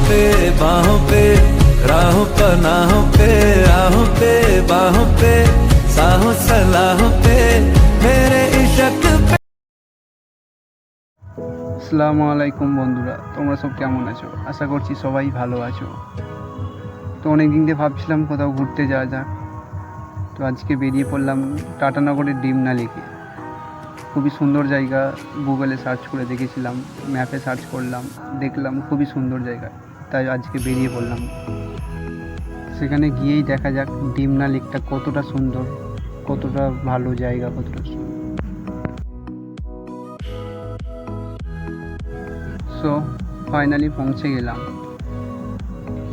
पे बाहों पे, राहों पनाहों पे, राहों पे बाहों पे, साहों सलाहों पे, मेरे इश्क पे। আসসালামু আলাইকুম বন্ধুরা, তোমরা সব কেমন আছো? আশা করছি সবাই ভালো আছো। তো অনেক দিন দিয়ে ভাবছিলাম কোথাও ঘুরতে যাওয়া যাক। তো আজকে বেরিয়ে পড়লাম টাটানগরের ডিমনালিকে। খুবই সুন্দর জায়গা। গুগলে সার্চ করে দেখেছিলাম, ম্যাপে সার্চ করলাম, দেখলাম খুবই সুন্দর জায়গা, তাই আজকে বেরিয়ে পড়লাম। সেখানে গিয়েই দেখা যাক ডিমনা লেকটা কতটা সুন্দর, কতটা ভালো জায়গা, কতটা সুন্দর। সো ফাইনালি পৌঁছে গেলাম।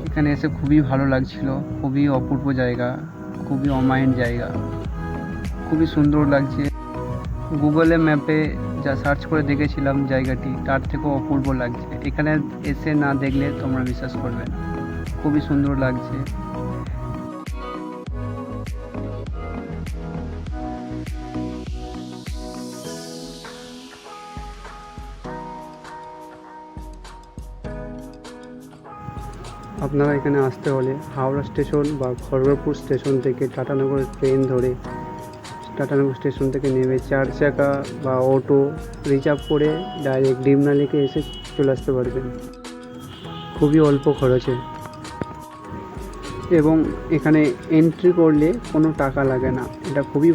এখানে এসে খুবই ভালো লাগছিল, খুবই অপূর্ব জায়গা, খুবই অমায়িক জায়গা, খুবই সুন্দর লাগছে। গুগলে ম্যাপে যা সার্চ করে দেখেছিলাম জায়গাটি, তার থেকেও অপূর্ব লাগছে। এখানে এসে না দেখলে তোমরা বিশ্বাস করবে না, খুবই সুন্দর লাগছে। আপনারা এখানে আসতে হলে হাওড়া স্টেশন বা খড়গপুর স্টেশন থেকে টাটানগরের ট্রেন ধরে টাটানগর স্টেশন থেকে নেমে 4 চাকা বা অটো রিজার্ভ করে ডাইরেক্ট ডিমনা লেকে এসে চলে আসতে পারবেন খুবই অল্প খরচে। এবং এখানে এন্ট্রি করলে কোনো টাকা লাগে না, এটা খুবই